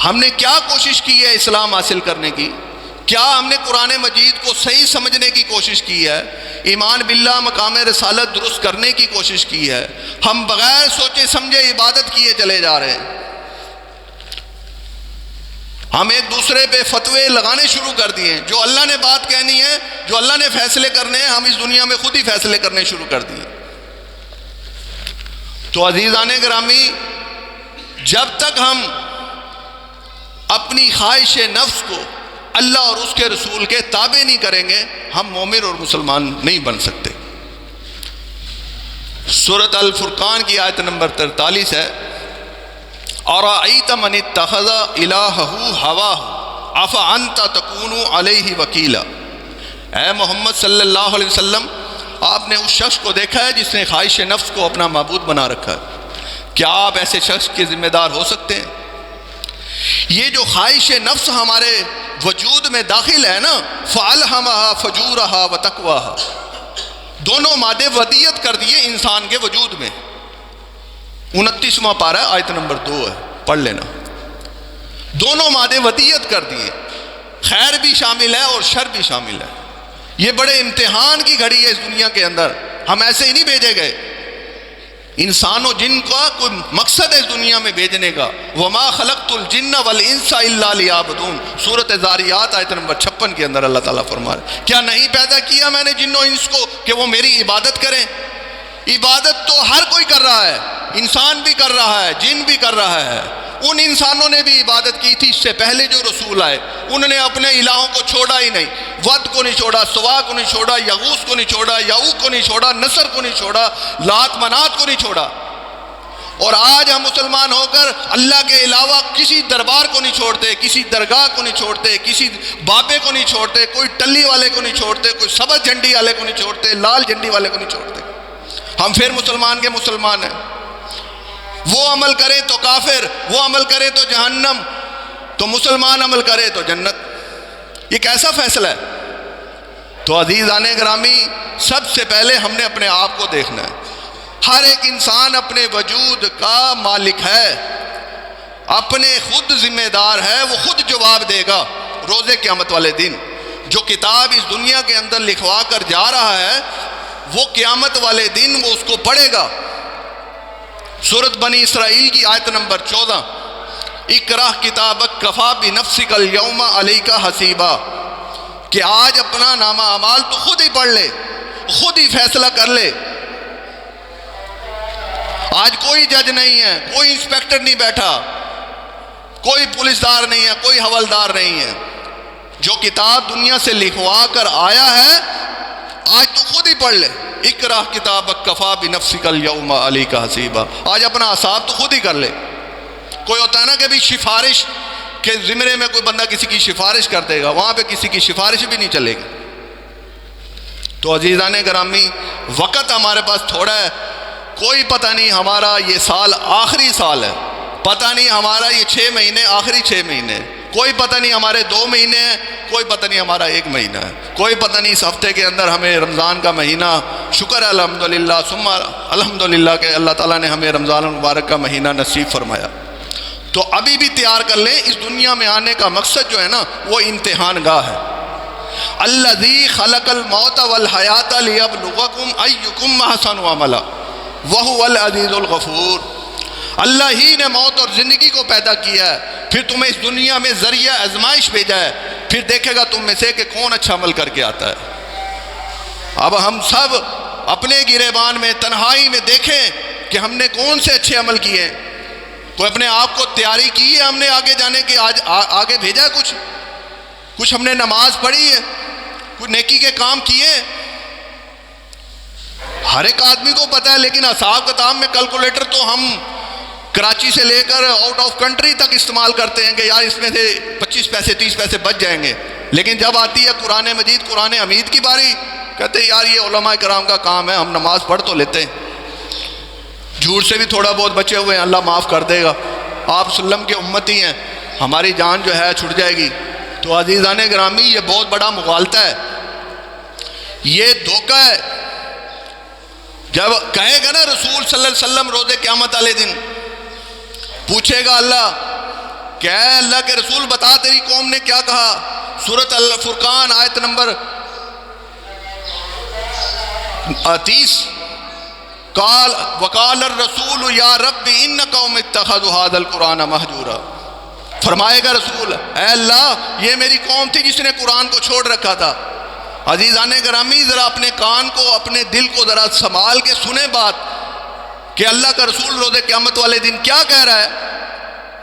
ہم نے کیا کوشش کی ہے اسلام حاصل کرنے کی؟ کیا ہم نے قرآن مجید کو صحیح سمجھنے کی کوشش کی ہے؟ ایمان باللہ مقام رسالت درست کرنے کی کوشش کی ہے؟ ہم بغیر سوچے سمجھے عبادت کیے چلے جا رہے ہیں. ہم ایک دوسرے پہ فتوے لگانے شروع کر دیے ہیں. جو اللہ نے بات کہنی ہے، جو اللہ نے فیصلے کرنے ہیں، ہم اس دنیا میں خود ہی فیصلے کرنے شروع کر دیے. تو عزیزان گرامی، جب تک ہم اپنی خواہش نفس کو اللہ اور اس کے رسول کے تابع نہیں کریں گے، ہم مومن اور مسلمان نہیں بن سکتے. سورۃ الفرقان کی آیت نمبر 43 ہے، اَرَأَيْتَ مَنِ اتَّخَذَ إِلَٰهَهُ هَوَاهُ أَفَأَنْتَ تَكُونُ عَلَيْهِ وَكِيلًا. اے محمد صلی اللہ علیہ وسلم، آپ نے اس شخص کو دیکھا ہے جس نے خواہش نفس کو اپنا معبود بنا رکھا ہے؟ کیا آپ ایسے شخص کے ذمہ دار ہو سکتے ہیں؟ یہ جو خواہش نفس ہمارے وجود میں داخل ہے نا، فَأَلْهَمَهَا فُجُورَهَا وَتَقْوَاهَا، دونوں مادے ودیت کر دیے انسان کے وجود میں. 29واں پارہ آیت نمبر 2 ہے، پڑھ لینا. دونوں مادے ودیت کر دیے، خیر بھی شامل ہے اور شر بھی شامل ہے. یہ بڑے امتحان کی گھڑی ہے اس دنیا کے اندر. ہم ایسے ہی نہیں بھیجے گئے. انسان و جن کا کوئی مقصد ہے اس دنیا میں بھیجنے کا. وَمَا خَلَقْتُ الْجِنَّ وَالْإِنسَ إِلَّا لِيَعْبُدُونَ، سورۃ ذاریات آیت نمبر 56 کے اندر اللہ تعالیٰ فرما رہے ہیں، کیا نہیں پیدا کیا میں نے جن و انس کو کہ وہ میری عبادت کریں؟ عبادت تو ہر کوئی کر رہا ہے، انسان بھی کر رہا ہے، جن بھی کر رہا ہے. ان انسانوں نے بھی عبادت کی تھی اس سے پہلے جو رسول آئے. انہوں نے اپنے الہوں کو چھوڑا ہی نہیں. ود کو نہیں چھوڑا، سوا کو نہیں چھوڑا، یغوث کو نہیں چھوڑا، یعوق کو نہیں چھوڑا، نصر کو نہیں چھوڑا، لات منات کو نہیں چھوڑا. اور آج ہم مسلمان ہو کر اللہ کے علاوہ کسی دربار کو نہیں چھوڑتے، کسی درگاہ کو نہیں چھوڑتے، کسی بابے کو نہیں چھوڑتے، کوئی ٹلی والے کو نہیں چھوڑتے، کوئی سبز جھنڈی والے کو نہیں چھوڑتے، لال جھنڈی والے کو نہیں چھوڑتے. ہم پھر مسلمان کے مسلمان ہیں. وہ عمل کرے تو کافر، وہ عمل کرے تو جہنم، تو مسلمان عمل کرے تو جنت. یہ کیسا فیصلہ ہے؟ تو عزیزان گرامی، سب سے پہلے ہم نے اپنے آپ کو دیکھنا ہے. ہر ایک انسان اپنے وجود کا مالک ہے، اپنے خود ذمہ دار ہے. وہ خود جواب دے گا روز قیامت والے دن. جو کتاب اس دنیا کے اندر لکھوا کر جا رہا ہے، وہ قیامت والے دن وہ اس کو پڑھے گا. سورۃ بنی اسرائیل کی آیت نمبر 14، اقرأ کتابک کفیٰ بنفسک الیوم علیک حسیبا، کہ آج اپنا نامہ اعمال تو خود ہی پڑھ لے، خود ہی فیصلہ کر لے. آج کوئی جج نہیں ہے، کوئی انسپیکٹر نہیں بیٹھا، کوئی پولیس دار نہیں ہے، کوئی حوالدار نہیں ہے. جو کتاب دنیا سے لکھوا کر آیا ہے آج تو خود ہی پڑھ لے. اقرأ کتابک کفیٰ بنفسک الیوم علیک حسیبا، آج اپنا حساب تو خود ہی کر لے. کوئی ہوتا ہے نا کہ بھی سفارش کے زمرے میں کوئی بندہ کسی کی سفارش کر دے گا، وہاں پہ کسی کی سفارش بھی نہیں چلے گی. تو عزیزان گرامی، وقت ہمارے پاس تھوڑا ہے. کوئی پتہ نہیں ہمارا یہ سال آخری سال ہے، پتہ نہیں ہمارا یہ 6 مہینے آخری 6 مہینے، کوئی پتہ نہیں ہمارے 2 مہینے ہیں، کوئی پتہ نہیں ہمارا 1 مہینہ ہے، کوئی پتہ نہیں اس ہفتے کے اندر ہمیں رمضان کا مہینہ، شکر ہے الحمدللہ ثم الحمدللہ کہ اللہ تعالیٰ نے ہمیں رمضان المبارک کا مہینہ نصیب فرمایا. تو ابھی بھی تیار کر لیں. اس دنیا میں آنے کا مقصد جو ہے نا، وہ امتحان گاہ ہے. الذی خلق الموت والحیات لیبلوکم ایکم احسن عملا وہو العزیز الغفور. اللہ ہی نے موت اور زندگی کو پیدا کیا ہے، پھر تمہیں اس دنیا میں ذریعہ آزمائش بھیجا ہے، پھر دیکھے گا تم میں سے کہ کون اچھا عمل کر کے آتا ہے. اب ہم سب اپنے گریبان میں تنہائی میں دیکھیں کہ ہم نے کون سے اچھے عمل کیے ہیں. کوئی اپنے آپ کو تیاری کی ہے ہم نے آگے جانے کے؟ آج آگے بھیجا ہے کچھ ہم نے نماز پڑھی ہے، کچھ نیکی کے کام کیے؟ ہر ایک آدمی کو پتہ ہے، لیکن حساب کتاب میں کیلکولیٹر تو ہم کراچی سے لے کر آؤٹ آف کنٹری تک استعمال کرتے ہیں کہ یار اس میں سے 25 پیسے 30 پیسے بچ جائیں گے، لیکن جب آتی ہے قرآن مجید قرآن حمید کی باری، کہتے ہیں یار یہ علماء کرام کا کام ہے، ہم نماز پڑھ تو لیتے ہیں، جھوٹ سے بھی تھوڑا بہت بچے ہوئے ہیں، اللہ معاف کر دے گا، آپ صلی اللہ علیہ وسلم کے امتی ہیں، ہماری جان جو ہے چھٹ جائے گی۔ تو عزیزان گرامی یہ بہت بڑا مغالطہ ہے، یہ دھوکہ ہے۔ جب کہے گا نا رسول صلی اللہ علیہ وسلم روز قیامت والے دن، پوچھے گا اللہ کہ اے اللہ کے رسول بتا تیری قوم نے کیا کہا، سورۃ الفرقان آیت نمبر 30، وقال الرسول یا رب ان قوم اتخذوا هذا القرآن مہجورا، فرمائے گا رسول اے اللہ یہ میری قوم تھی جس نے قرآن کو چھوڑ رکھا تھا۔ عزیزان گرامی ذرا اپنے کان کو اپنے دل کو ذرا سنبھال کے سنیں بات کہ اللہ کا رسول روز قیامت والے دن کیا کہہ رہا ہے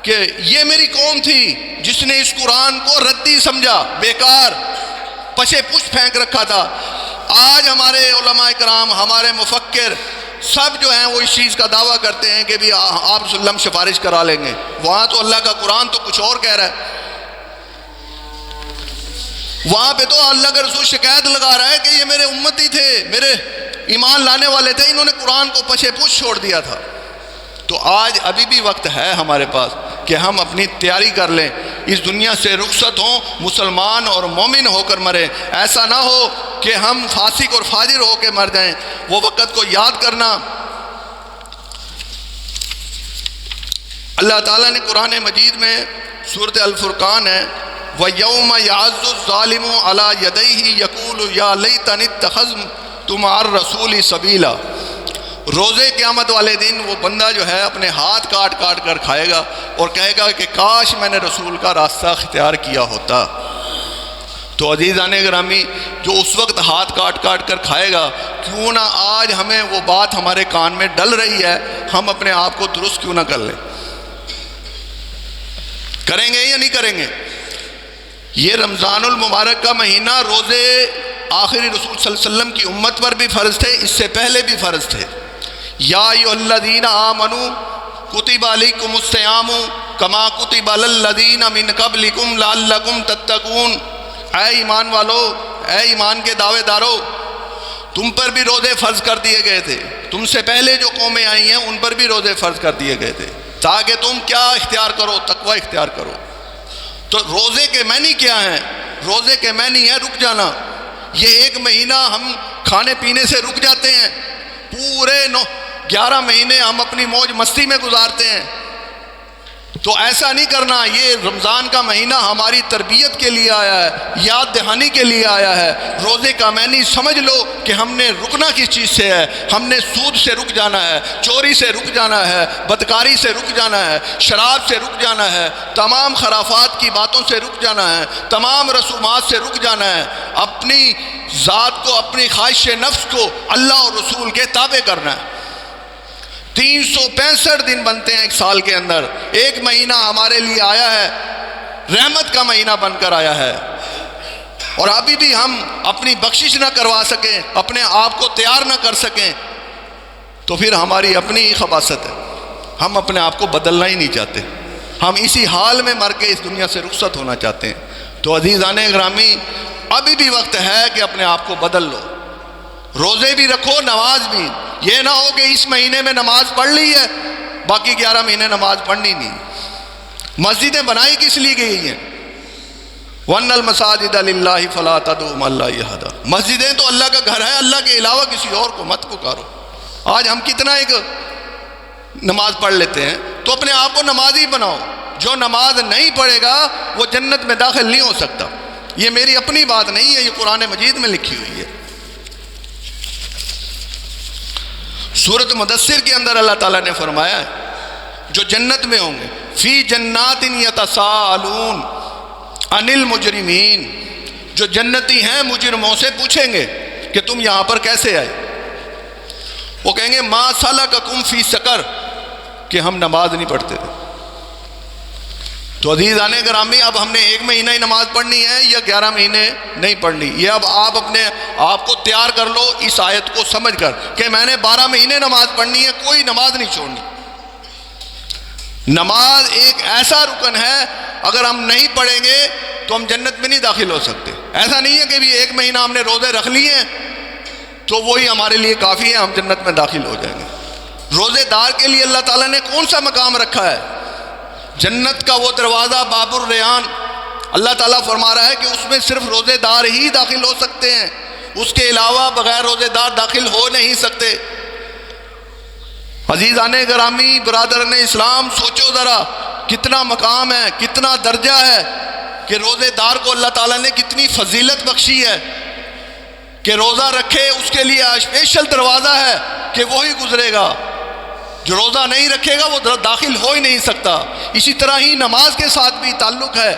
کہ یہ میری قوم تھی جس نے اس قرآن کو ردی سمجھا، بیکار، پشے پش پھینک رکھا تھا۔ آج ہمارے علماء کرام، ہمارے مفکر سب جو ہیں وہ اس چیز کا دعویٰ کرتے ہیں کہ بھی آپ صلی اللہ علیہ وسلم سفارش کرا لیں گے، وہاں تو اللہ کا قرآن تو کچھ اور کہہ رہا ہے، وہاں پہ تو اللہ کا رسول شکایت لگا رہا ہے کہ یہ میرے امتی تھے، میرے ایمان لانے والے تھے، انہوں نے قرآن کو پشے پش چھوڑ دیا تھا۔ تو آج ابھی بھی وقت ہے ہمارے پاس کہ ہم اپنی تیاری کر لیں، اس دنیا سے رخصت ہوں، مسلمان اور مومن ہو کر مریں، ایسا نہ ہو کہ ہم فاسق اور فاجر ہو کے مر جائیں۔ وہ وقت کو یاد کرنا، اللہ تعالیٰ نے قرآن مجید میں سورۃ الفرقان ہے وَيَوْمَ يَعَضُّ الظَّالِمُ عَلَى يَدَيْهِ يَقُولُ يَا لَيْتَنِي اتَّخَذْتُ مَعَ الرَّسُولِ سَبِيلًا، روزے قیامت والے دن وہ بندہ جو ہے اپنے ہاتھ کاٹ کاٹ کر کھائے گا اور کہے گا کہ کاش میں نے رسول کا راستہ اختیار کیا ہوتا۔ تو عزیزان گرامی جو اس وقت ہاتھ کاٹ کاٹ کر کھائے گا، کیوں نہ آج ہمیں وہ بات ہمارے کان میں ڈل رہی ہے، ہم اپنے آپ کو درست کیوں نہ کر لیں؟ کریں گے یا نہیں کریں گے؟ یہ رمضان المبارک کا مہینہ روزے آخری رسول صلی اللہ علیہ وسلم کی امت پر بھی فرض تھے، اس سے پہلے بھی فرض تھے۔ یا ایھا الذین آمنوا کتب علیکم الصیام کما کتب علی الذین من قبلکم لعلکم تتقون، اے ایمان والو، اے ایمان کے دعوے دارو، تم پر بھی روزے فرض کر دیے گئے تھے، تم سے پہلے جو قومیں آئی ہیں ان پر بھی روزے فرض کر دیے گئے تھے تاکہ تم کیا اختیار کرو، تقوی اختیار کرو۔ تو روزے کے معنی کیا ہیں؟ روزے کے معنی ہے رک جانا۔ یہ ایک مہینہ ہم کھانے پینے سے رک جاتے ہیں، پورے 11 مہینے ہم اپنی موج مستی میں گزارتے ہیں، تو ایسا نہیں کرنا۔ یہ رمضان کا مہینہ ہماری تربیت کے لیے آیا ہے، یاد دہانی کے لیے آیا ہے۔ روزے کا معنی سمجھ لو کہ ہم نے رکنا کس چیز سے ہے، ہم نے سود سے رک جانا ہے، چوری سے رک جانا ہے، بدکاری سے رک جانا ہے، شراب سے رک جانا ہے، تمام خرافات کی باتوں سے رک جانا ہے، تمام رسومات سے رک جانا ہے، اپنی ذات کو، اپنی خواہش نفس کو اللہ اور رسول کے تابع کرنا ہے۔ 365 دن بنتے ہیں ایک سال کے اندر، ایک مہینہ ہمارے لیے آیا ہے، رحمت کا مہینہ بن کر آیا ہے، اور ابھی بھی ہم اپنی بخشش نہ کروا سکیں، اپنے آپ کو تیار نہ کر سکیں، تو پھر ہماری اپنی ہی خباثت ہے۔ ہم اپنے آپ کو بدلنا ہی نہیں چاہتے، ہم اسی حال میں مر کے اس دنیا سے رخصت ہونا چاہتے ہیں۔ تو عزیزان گرامی ابھی بھی وقت ہے کہ اپنے آپ کو بدل لو، روزے بھی رکھو، نماز بھی۔ یہ نہ ہو کہ اس مہینے میں نماز پڑھ لی ہے، باقی 11 مہینے نماز پڑھنی نہیں۔ مسجدیں بنائی کس لیے گئی ہیں؟ وَأَنَّ الْمَسَاجِدَ لِلَّهِ فَلَا تَدْعُوا مَعَ اللَّهِ أَحَدًا، مسجدیں تو اللہ کا گھر ہے، اللہ کے علاوہ کسی اور کو مت پکارو۔ آج ہم کتنا ایک نماز پڑھ لیتے ہیں، تو اپنے آپ کو نمازی بناؤ۔ جو نماز نہیں پڑھے گا وہ جنت میں داخل نہیں ہو سکتا۔ یہ میری اپنی بات نہیں ہے، یہ قرآن مجید میں لکھی ہوئی ہے۔ سورۃ مدثر کے اندر اللہ تعالیٰ نے فرمایا ہے جو جنت میں ہوں گے، فی جنات یتساءلون عن المجرمین، جو جنتی ہیں مجرموں سے پوچھیں گے کہ تم یہاں پر کیسے آئے؟ وہ کہیں گے ما سلککم فی سقر، کہ ہم نماز نہیں پڑھتے تھے۔ تو عزیزان گرامی اب ہم نے ایک مہینہ ہی نماز پڑھنی ہے یا 11 مہینے نہیں پڑھنی؟ یہ اب آپ اپنے آپ کو تیار کر لو اس آیت کو سمجھ کر کہ میں نے 12 مہینے نماز پڑھنی ہے، کوئی نماز نہیں چھوڑنی۔ نماز ایک ایسا رکن ہے، اگر ہم نہیں پڑھیں گے تو ہم جنت میں نہیں داخل ہو سکتے۔ ایسا نہیں ہے کہ بھی 1 مہینہ ہم نے روزے رکھ لیے ہیں تو وہی ہمارے لیے کافی ہے، ہم جنت میں داخل ہو جائیں گے۔ روزے دار کے لیے اللہ تعالیٰ نے کون سا مقام رکھا ہے؟ جنت کا وہ دروازہ باب الریان، اللہ تعالیٰ فرما رہا ہے کہ اس میں صرف روزے دار ہی داخل ہو سکتے ہیں، اس کے علاوہ بغیر روزے دار داخل ہو نہیں سکتے۔ عزیزان گرامی، برادران اسلام، سوچو ذرا کتنا مقام ہے، کتنا درجہ ہے کہ روزے دار کو اللہ تعالیٰ نے کتنی فضیلت بخشی ہے کہ روزہ رکھے اس کے لیے اسپیشل دروازہ ہے کہ وہی گزرے گا، جو روزہ نہیں رکھے گا وہ داخل ہو ہی نہیں سکتا۔ اسی طرح ہی نماز کے ساتھ بھی تعلق ہے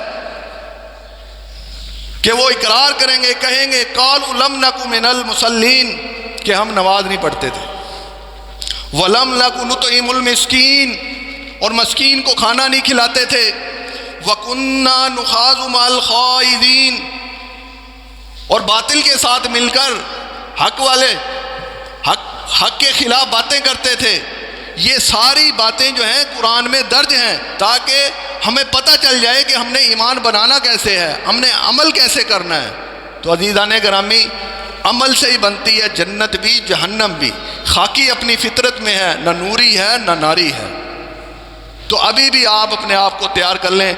کہ وہ اقرار کریں گے، کہیں گے قالوا لم نک من المصلین، کہ ہم نماز نہیں پڑھتے تھے، وَلَمْ نَكُ نُطْعِمُ الْمِسْكِينَ، اور مسکین کو کھانا نہیں کھلاتے تھے، وَكُنَّا نُخَاذُ مَعَ الْخَائِضِينَ، اور باطل کے ساتھ مل کر حق والے حق کے خلاف باتیں کرتے تھے۔ یہ ساری باتیں جو ہیں قرآن میں درج ہیں تاکہ ہمیں پتہ چل جائے کہ ہم نے ایمان بنانا کیسے ہے، ہم نے عمل کیسے کرنا ہے۔ تو عزیزان گرامی، عمل سے ہی بنتی ہے جنت بھی جہنم بھی۔ خاکی اپنی فطرت میں ہے، نہ نوری ہے نہ ناری ہے۔ تو ابھی بھی آپ اپنے آپ کو تیار کر لیں۔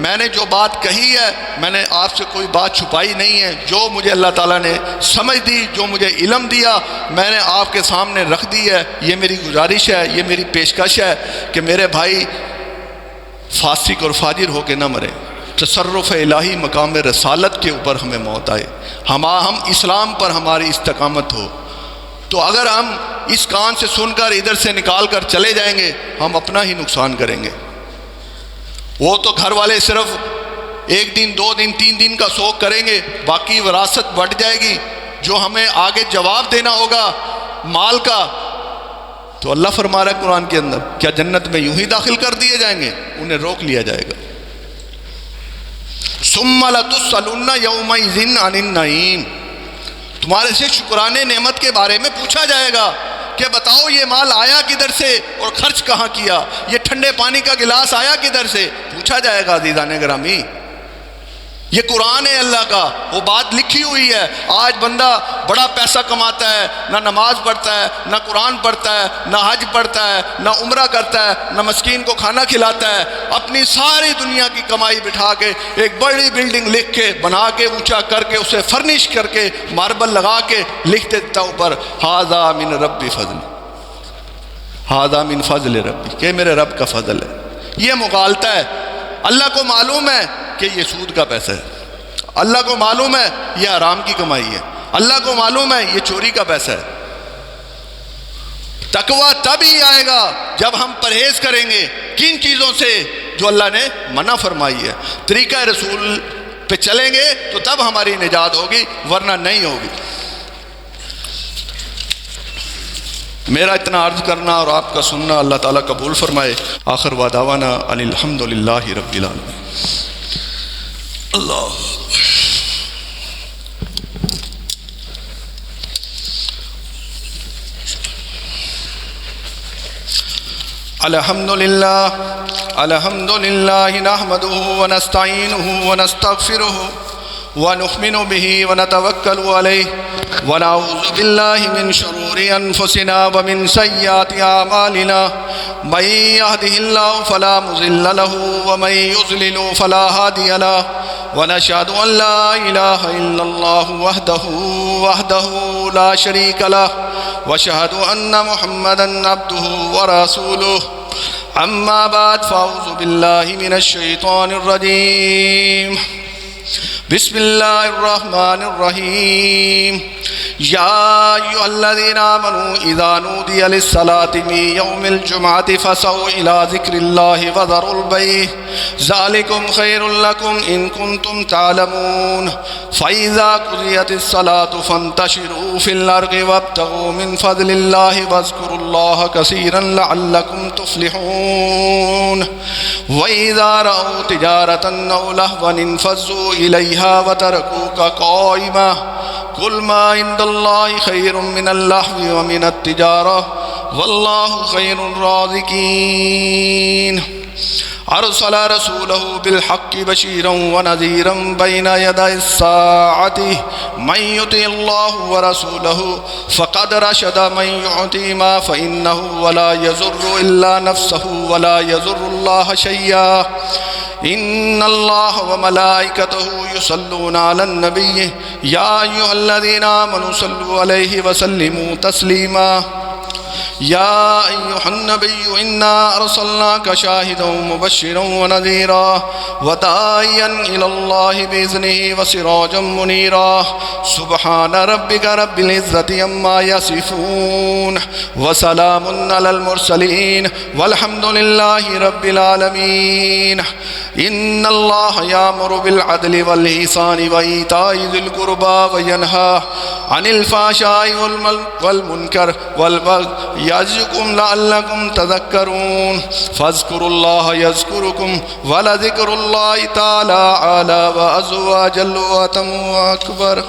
میں نے جو بات کہی ہے، میں نے آپ سے کوئی بات چھپائی نہیں ہے، جو مجھے اللہ تعالیٰ نے سمجھ دی، جو مجھے علم دیا، میں نے آپ کے سامنے رکھ دی ہے۔ یہ میری گزارش ہے، یہ میری پیشکش ہے کہ میرے بھائی فاسق اور فاجر ہو کے نہ مریں، تصرف الہی مقام رسالت کے اوپر ہمیں موت آئے، ہم اسلام پر ہماری استقامت ہو۔ تو اگر ہم اس کان سے سن کر ادھر سے نکال کر چلے جائیں گے، ہم اپنا ہی نقصان کریں گے۔ وہ تو گھر والے صرف 1 دن 2 دن 3 دن کا سوگ کریں گے، باقی وراثت بٹ جائے گی، جو ہمیں آگے جواب دینا ہوگا مال کا۔ تو اللہ فرما رہا ہے قرآن کے اندر، کیا جنت میں یوں ہی داخل کر دیے جائیں گے؟ انہیں روک لیا جائے گا۔ ثم لتسألن یومئذ عن النعیم، تمہارے سے شکرانے نعمت کے بارے میں پوچھا جائے گا کہ بتاؤ یہ مال آیا کدھر سے اور خرچ کہاں کیا، یہ ٹھنڈے پانی کا گلاس آیا کدھر سے، پوچھا جائے گا۔ عزیزان گرامی، یہ قرآن ہے اللہ کا، وہ بات لکھی ہوئی ہے۔ آج بندہ بڑا پیسہ کماتا ہے، نہ نماز پڑھتا ہے، نہ قرآن پڑھتا ہے، نہ حج پڑھتا ہے، نہ عمرہ کرتا ہے، نہ مسکین کو کھانا کھلاتا ہے، اپنی ساری دنیا کی کمائی بٹھا کے ایک بڑی بلڈنگ لکھ کے بنا کے اونچا کر کے اسے فرنش کر کے ماربل لگا کے لکھ دیتا اوپر ھذا من ربی فضل، ھذا من فضل ربی، کہ میرے رب کا فضل ہے۔ یہ مغالطہ ہے۔ اللہ کو معلوم ہے کہ یہ سود کا پیسہ ہے، اللہ کو معلوم ہے یہ حرام کی کمائی ہے، اللہ کو معلوم ہے یہ چوری کا پیسہ ہے۔ تقویٰ تب ہی آئے گا جب ہم پرہیز کریں گے کن چیزوں سے جو اللہ نے منع فرمائی ہے، طریقہ رسول پہ چلیں گے تو تب ہماری نجات ہوگی، ورنہ نہیں ہوگی۔ میرا اتنا عرض کرنا اور آپ کا سننا اللہ تعالیٰ قبول فرمائے۔ آخر دعوانا ان الحمد للہ رب العالمین۔ اللہ الحمد للہ نحمده ونستعینه ونستغفره ونؤمن به ونتوکل علیہ ونعوذ باللہ من شرور انفسنا ومن سیئات اعمالنا من یہدہ اللہ فلا مضل له ومن یضلل فلا ہادی له ونشهد ان لا الہ الا اللہ وحدہ لا شریک له واشهد ان محمدا عبدہ ورسولہ اما بعد فاعوذ باللہ من الشیطان الرجیم بسم اللہ الرحمن الرحیم یا ایھا الذین آمنوا اذا نودی للصلاة من یوم الجمعة فاسعوا الى ذکر اللہ وذروا البیع ذلکم خیر لکم ان کنتم تعلمون فاذا قضیت الصلاة فانتشروا فی الارض وابتغوا من فضل اللہ واذکروا اللہ کثیرا لعلکم تفلحون واذا رأوا تجارة او لہوا انفضوا الیہا وترکوک قائما قل ما عند اللہ خیر من اللہو ومن التجارہ واللہ خیر الرازقین۔ أرسل رسوله بالحق بشيرا ونذيرا بين يدي الساعة من يطع الله ورسوله فقد رشد من يعطي ما فإنه ولا يضر إلا نفسه ولا يضر الله شيئا إن الله وملائكته يصلون على النبي يا أيها الذين آمنوا صلوا عليه وسلموا تسليما يا أيها النبي إنا أرسلناك شاهدا مبشرا ونذيرا وداعيا إلى الله بإذنه وسراجا منيرا سبحان ربك رب العزة عما يصفون وسلام على المرسلين والحمد لله رب العالمين إن الله يأمر بالعدل والإحسان وإيتاء ذي القربى وينهى عن الفحشاء والمنكر والبغي يعظكم لعلكم تذكرون فاذكروا الله يذكركم ولذكر الله تعالى أعلى وأعز وأجل وأتم وأكبر